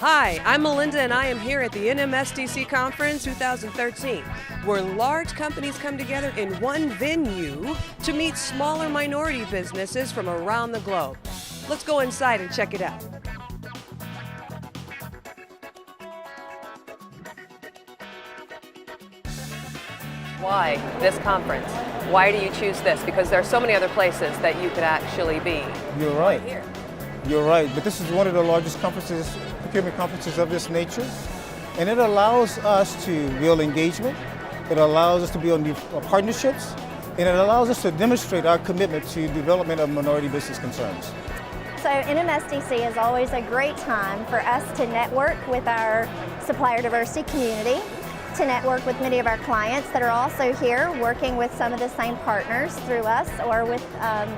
Hi, I'm Melinda and I am here at the NMSDC Conference 2013, where large companies come together in one venue to meet smaller minority businesses from around the globe. Let's go inside and check it out. Why this conference? Why do you choose this? Because there are so many other places that you could actually be. You're right. Here. You're right, but this is one of the largest conferences, procurement conferences of this nature, and it allows us to build engagement, it allows us to build new partnerships, and it allows us to demonstrate our commitment to development of minority business concerns. So NMSDC is always a great time for us to network with our supplier diversity community, to network with many of our clients that are also here working with some of the same partners through us or with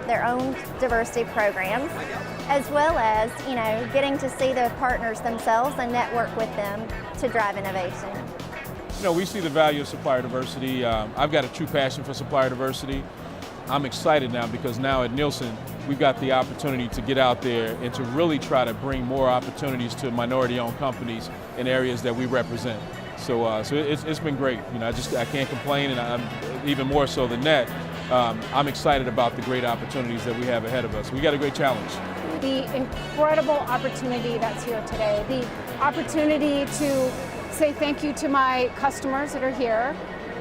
their own diversity programs, as well as, getting to see the partners themselves and network with them to drive innovation. We see the value of supplier diversity. I've got a true passion for supplier diversity. I'm excited now because now at Nielsen, we've got the opportunity to get out there and to really try to bring more opportunities to minority-owned companies in areas that we represent. So it's been great. I can't complain, and I'm even more so than that. I'm excited about the great opportunities that we have ahead of us. We got a great challenge. The incredible opportunity that's here today, the opportunity to say thank you to my customers that are here,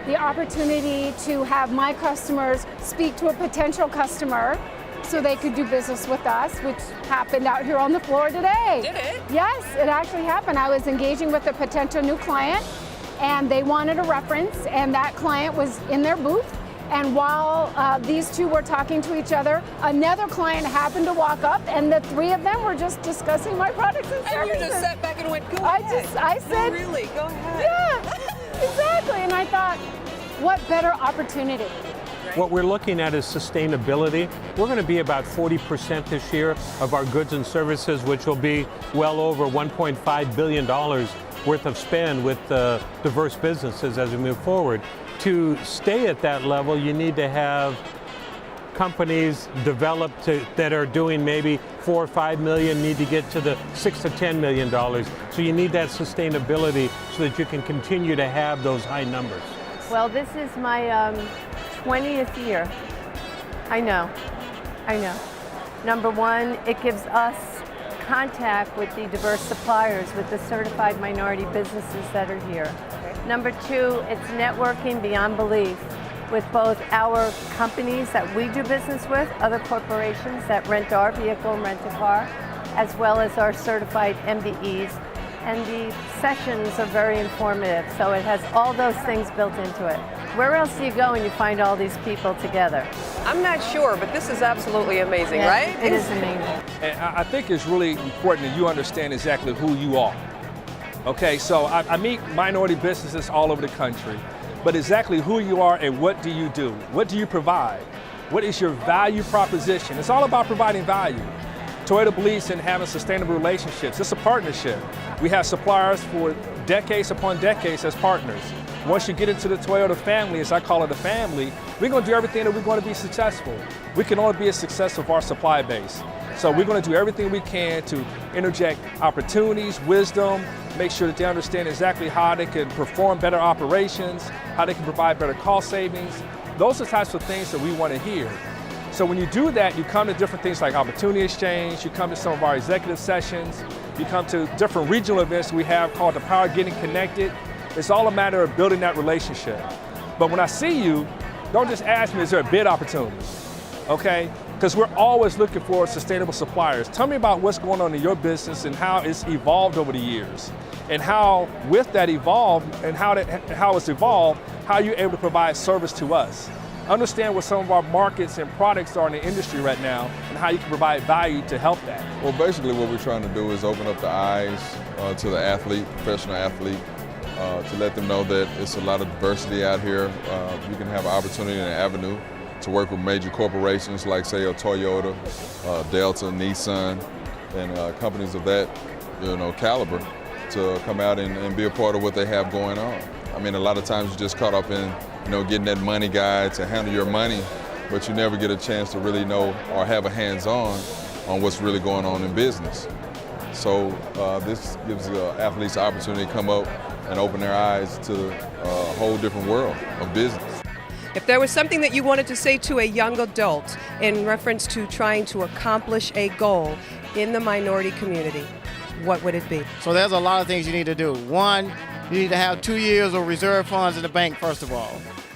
the opportunity to have my customers speak to a potential customer so they could do business with us, which happened out here on the floor today. Did it? Yes, it actually happened. I was engaging with a potential new client and they wanted a reference, and that client was in their booth. And while these two were talking to each other, another client happened to walk up, and the three of them were just discussing my products and services. And you just sat back and went, go ahead. I said, no, really, go ahead. Yeah, exactly. And I thought, what better opportunity? What we're looking at is sustainability. We're going to be about 40% this year of our goods and services, which will be well over $1.5 billion worth of spend with diverse businesses as we move forward. To stay at that level, you need to have companies developed that are doing maybe 4 or 5 million need to get to the $6 to $10 million. So you need that sustainability so that you can continue to have those high numbers. Well, this is my 20th year. I know. Number one, it gives us contact with the diverse suppliers, with the certified minority businesses that are here. Number two, it's networking beyond belief with both our companies that we do business with, other corporations that rent our vehicle and rent a car, as well as our certified MBEs. And the sessions are very informative, so it has all those things built into it. Where else do you go when you find all these people together? I'm not sure, but this is absolutely amazing, Yeah, right? It is amazing. And I think it's really important that you understand exactly who you are. Okay, so I meet minority businesses all over the country, but exactly who you are and what do you do? What do you provide? What is your value proposition? It's all about providing value. Toyota believes in having sustainable relationships. It's a partnership. We have suppliers for decades upon decades as partners. Once you get into the Toyota family, as I call it a family, we're going to do everything that we're going to be successful. We can only be a success of our supply base. So we're going to do everything we can to interject opportunities, wisdom, make sure that they understand exactly how they can perform better operations, how they can provide better cost savings. Those are the types of things that we want to hear. So when you do that, you come to different things like opportunity exchange, you come to some of our executive sessions, you come to different regional events we have called the Power of Getting Connected. It's all a matter of building that relationship. But when I see you, don't just ask me, is there a bid opportunity? Okay? Because we're always looking for sustainable suppliers. Tell me about what's going on in your business and how it's evolved over the years. And how, with that evolved, and how it's evolved, how you're able to provide service to us. Understand what some of our markets and products are in the industry right now and how you can provide value to help that. Well, basically what we're trying to do is open up the eyes to the athlete, professional athlete, to let them know that it's a lot of diversity out here. You can have an opportunity and an avenue to work with major corporations like, say, a Toyota, Delta, Nissan, and companies of that caliber to come out and be a part of what they have going on. I mean, a lot of times you're just caught up in getting that money guy to handle your money, but you never get a chance to really know or have a hands-on what's really going on in business. So this gives athletes the opportunity to come up and open their eyes to a whole different world of business. If there was something that you wanted to say to a young adult in reference to trying to accomplish a goal in the minority community, what would it be? So there's a lot of things you need to do. One, you need to have 2 years of reserve funds in the bank, first of all.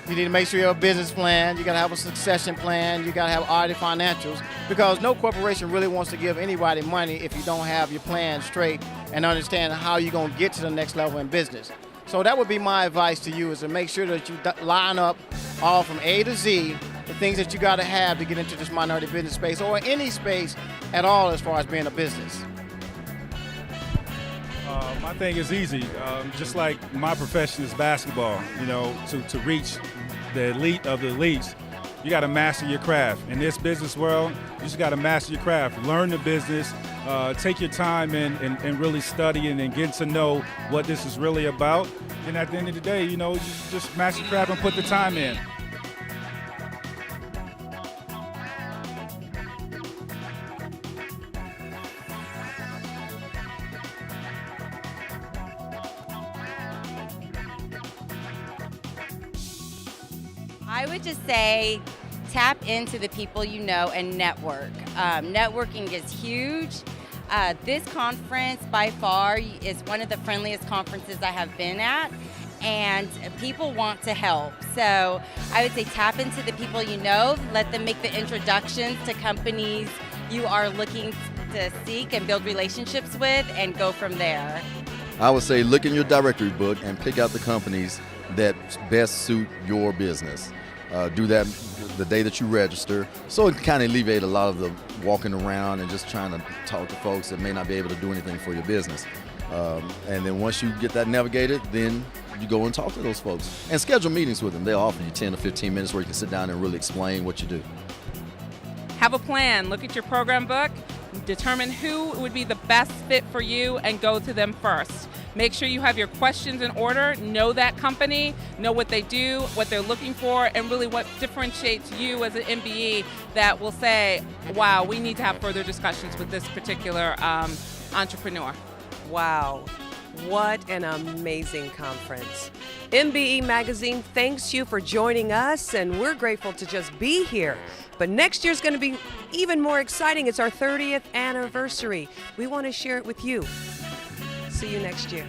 You need to make sure you have a business plan. You got to have a succession plan. You got to have audited financials, because no corporation really wants to give anybody money if you don't have your plan straight and understand how you're going to get to the next level in business. So that would be my advice to you, is to make sure that you line up all from A to Z, the things that you got to have to get into this minority business space, or any space at all as far as being a business. My thing is easy. Just like my profession is basketball, you know, to reach the elite of the elites, you got to master your craft. In this business world, you just got to master your craft. Learn the business, take your time and really study and get to know what this is really about. And at the end of the day, you know, you just master your craft and put the time in. I would just say tap into the people you know and network. Networking is huge. This conference by far is one of the friendliest conferences I have been at, and people want to help. So I would say tap into the people you know, let them make the introductions to companies you are looking to seek and build relationships with, and go from there. I would say look in your directory book and pick out the companies that best suit your business. Do that the day that you register, so it can kind of alleviate a lot of the walking around and just trying to talk to folks that may not be able to do anything for your business. And then once you get that navigated, then you go and talk to those folks and schedule meetings with them. They'll offer you 10 to 15 minutes where you can sit down and really explain what you do. Have a plan. Look at your program book, determine who would be the best fit for you, and go to them first. Make sure you have your questions in order, know that company, know what they do, what they're looking for, and really what differentiates you as an MBE that will say, wow, we need to have further discussions with this particular entrepreneur. Wow, what an amazing conference. MBE Magazine thanks you for joining us, and we're grateful to just be here. But next year's going to be even more exciting. It's our 30th anniversary. We want to share it with you. See you next year.